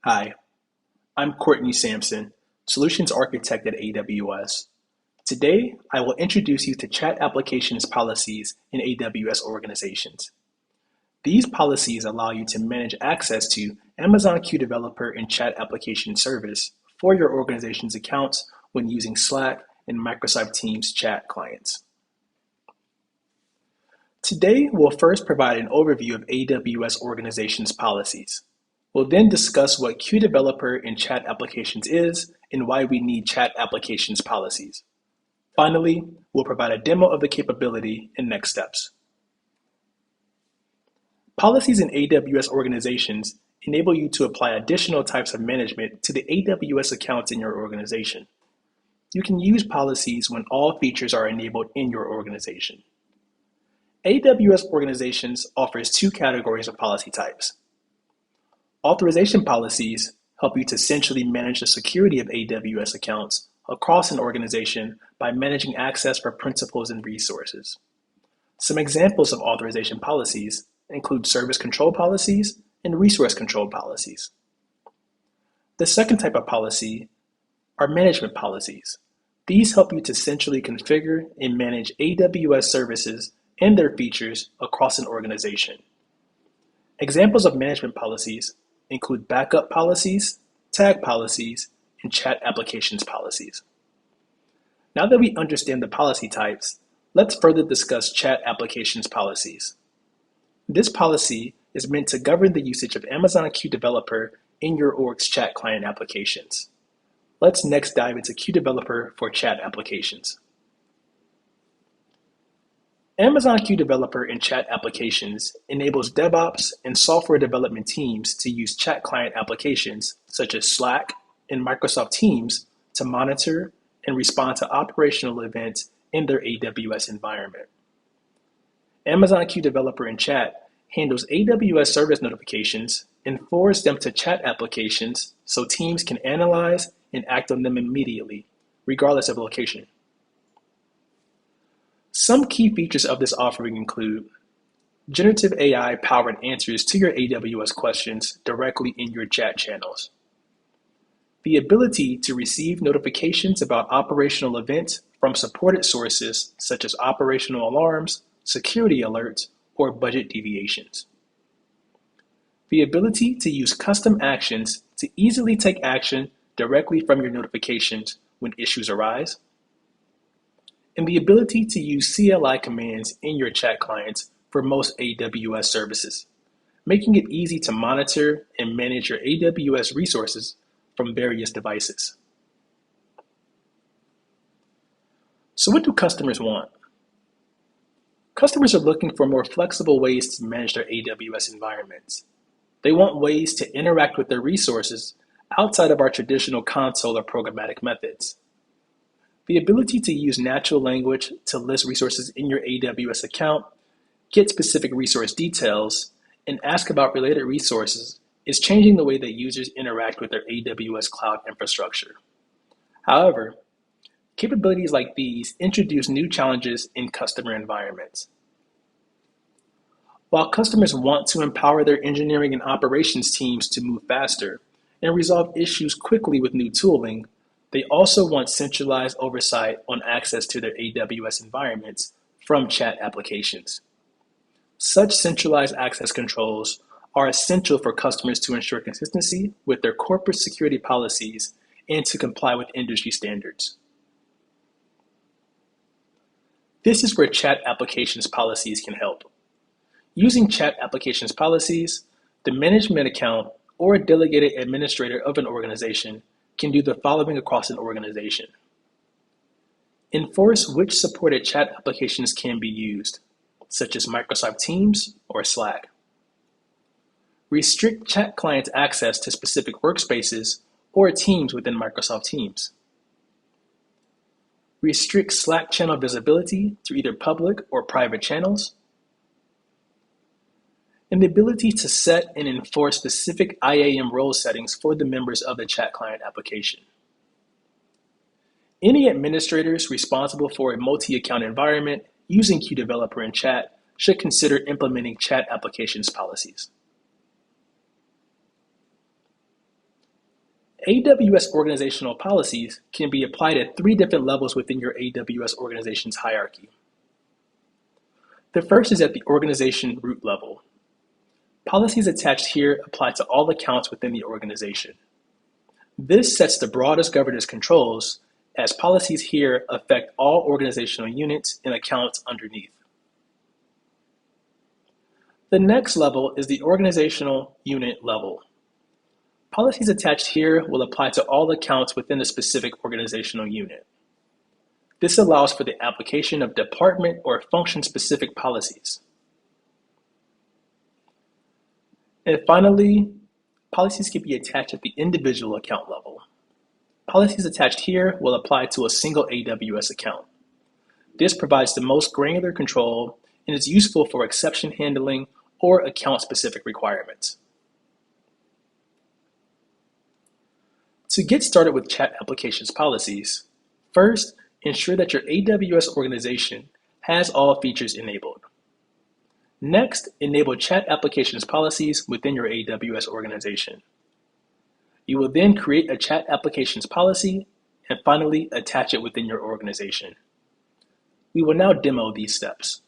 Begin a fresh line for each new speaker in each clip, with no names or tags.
Hi, I'm Courtney Sampson, Solutions Architect at AWS. Today, I will introduce you to chat applications policies in AWS Organizations. These policies allow you to manage access to Amazon Q Developer and Chat Application Service for your organization's accounts when using Slack and Microsoft Teams chat clients. Today, we'll first provide an overview of AWS Organizations policies. We'll then discuss what Q Developer and Chat Applications is and why we need Chat Applications policies. Finally, we'll provide a demo of the capability and next steps. Policies in AWS Organizations enable you to apply additional types of management to the AWS accounts in your organization. You can use policies when all features are enabled in your organization. AWS Organizations offers two categories of policy types. Authorization policies help you to centrally manage the security of AWS accounts across an organization by managing access for principals and resources. Some examples of authorization policies include service control policies and resource control policies. The second type of policy are management policies. These help you to centrally configure and manage AWS services and their features across an organization. Examples of management policies include backup policies, tag policies, and chat applications policies. Now that we understand the policy types, let's further discuss chat applications policies. This policy is meant to govern the usage of Amazon Q Developer in your org's chat client applications. Let's next dive into Q Developer for chat applications. Amazon Q Developer and Chat Applications enables DevOps and software development teams to use chat client applications such as Slack and Microsoft Teams to monitor and respond to operational events in their AWS environment. Amazon Q Developer and Chat handles AWS service notifications and forwards them to chat applications so teams can analyze and act on them immediately, regardless of location. Some key features of this offering include generative AI-powered answers to your AWS questions directly in your chat channels, the ability to receive notifications about operational events from supported sources such as operational alarms, security alerts, or budget deviations, the ability to use custom actions to easily take action directly from your notifications when issues arise, and the ability to use CLI commands in your chat clients for most AWS services, making it easy to monitor and manage your AWS resources from various devices. So what do customers want? Customers are looking for more flexible ways to manage their AWS environments. They want ways to interact with their resources outside of our traditional console or programmatic methods. The ability to use natural language to list resources in your AWS account, get specific resource details, and ask about related resources is changing the way that users interact with their AWS cloud infrastructure. However, capabilities like these introduce new challenges in customer environments. While customers want to empower their engineering and operations teams to move faster and resolve issues quickly with new tooling, they also want centralized oversight on access to their AWS environments from chat applications. Such centralized access controls are essential for customers to ensure consistency with their corporate security policies and to comply with industry standards. This is where chat applications policies can help. Using chat applications policies, the management account or delegated administrator of an organization can do the following across an organization. Enforce which supported chat applications can be used, such as Microsoft Teams or Slack. Restrict chat clients' access to specific workspaces or teams within Microsoft Teams. Restrict Slack channel visibility to either public or private channels. And the ability to set and enforce specific IAM role settings for the members of the chat client application. Any administrators responsible for a multi-account environment using Q Developer and Chat should consider implementing chat applications policies. AWS organizational policies can be applied at 3 different levels within your AWS organization's hierarchy. The first is at the organization root level. Policies attached here apply to all accounts within the organization. This sets the broadest governance controls, as policies here affect all organizational units and accounts underneath. The next level is the organizational unit level. Policies attached here will apply to all accounts within a specific organizational unit. This allows for the application of department or function-specific policies. And finally, policies can be attached at the individual account level. Policies attached here will apply to a single AWS account. This provides the most granular control and is useful for exception handling or account-specific requirements. To get started with chat applications policies, first, ensure that your AWS organization has all features enabled. Next, enable chat applications policies within your AWS organization. You will then create a chat applications policy and finally attach it within your organization. We will now demo these steps.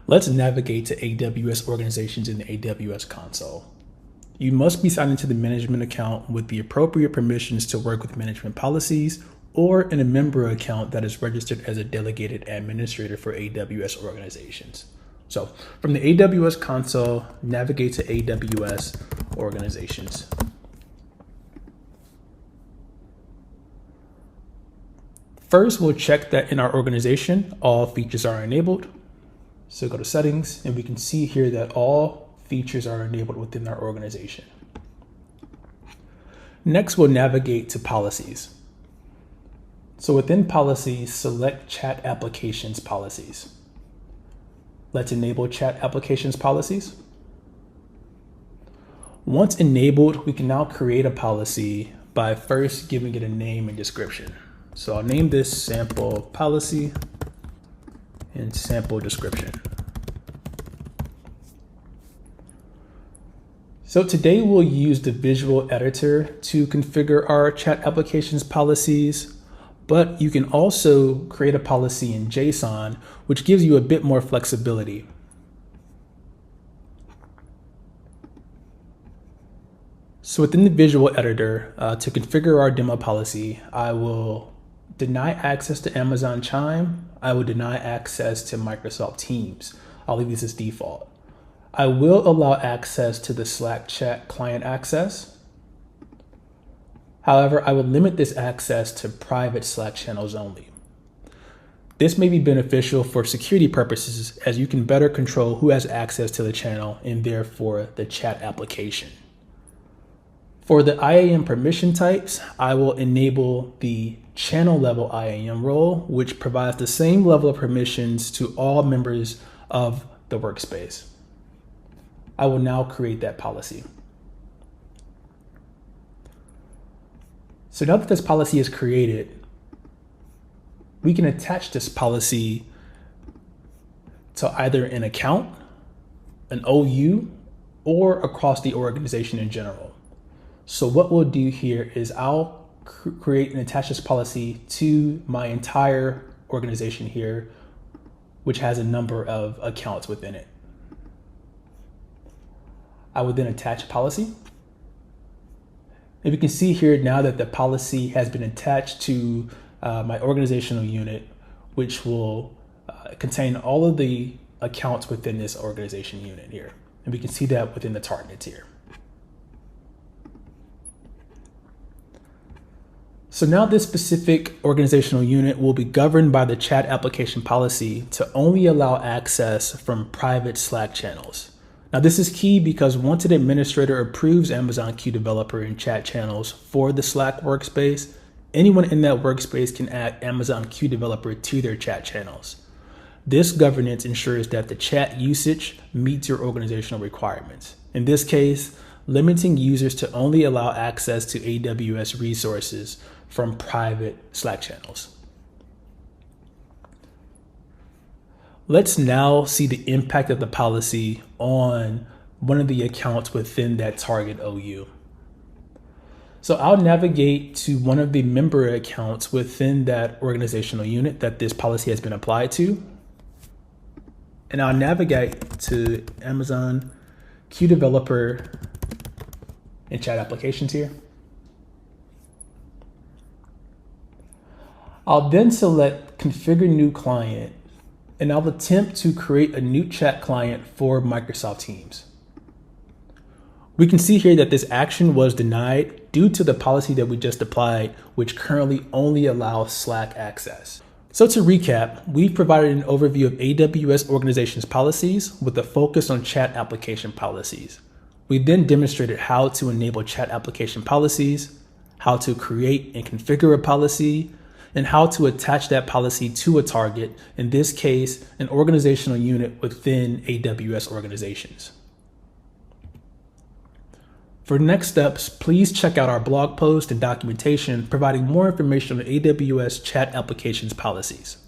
Let's navigate to AWS Organizations in the AWS console. You must be signed into the management account with the appropriate permissions to work with management policies, or in a member account that is registered as a delegated administrator for AWS Organizations. So from the AWS console, navigate to AWS Organizations. First, we'll check that in our organization, all features are enabled. So go to settings, and we can see here that all features are enabled within our organization. Next, we'll navigate to policies. So within policies, select chat applications policies. Let's enable chat applications policies. Once enabled, we can now create a policy by first giving it a name and description. So I'll name this sample policy and sample description. So today we'll use the visual editor to configure our chat applications policies, but you can also create a policy in JSON, which gives you a bit more flexibility. So within the visual editor, to configure our demo policy, I will deny access to Amazon Chime. I will deny access to Microsoft Teams. I'll leave this as default. I will allow access to the Slack chat client access. However, I will limit this access to private Slack channels only. This may be beneficial for security purposes, as you can better control who has access to the channel and therefore the chat application. For the IAM permission types, I will enable the channel level IAM role, which provides the same level of permissions to all members of the workspace. I will now create that policy. So now that this policy is created, we can attach this policy to either an account, an OU, or across the organization in general. So what we'll do here is I'll create and attach this policy to my entire organization here, which has a number of accounts within it. I would then attach a policy. And we can see here now that the policy has been attached to my organizational unit, which will contain all of the accounts within this organization unit here. And we can see that within the targets here. So now this specific organizational unit will be governed by the chat application policy to only allow access from private Slack channels. Now this is key because once an administrator approves Amazon Q Developer and chat channels for the Slack workspace, anyone in that workspace can add Amazon Q Developer to their chat channels. This governance ensures that the chat usage meets your organizational requirements. In this case, limiting users to only allow access to AWS resources from private Slack channels. Let's now see the impact of the policy on one of the accounts within that target OU. So I'll navigate to one of the member accounts within that organizational unit that this policy has been applied to. And I'll navigate to Amazon Q Developer and Chat Applications here. I'll then select Configure New Client, and I'll attempt to create a new chat client for Microsoft Teams. We can see here that this action was denied due to the policy that we just applied, which currently only allows Slack access. So to recap, we've provided an overview of AWS Organizations policies with a focus on chat application policies. We then demonstrated how to enable chat application policies, how to create and configure a policy, and how to attach that policy to a target, in this case, an organizational unit within AWS Organizations. For next steps, please check out our blog post and documentation providing more information on AWS chat applications policies.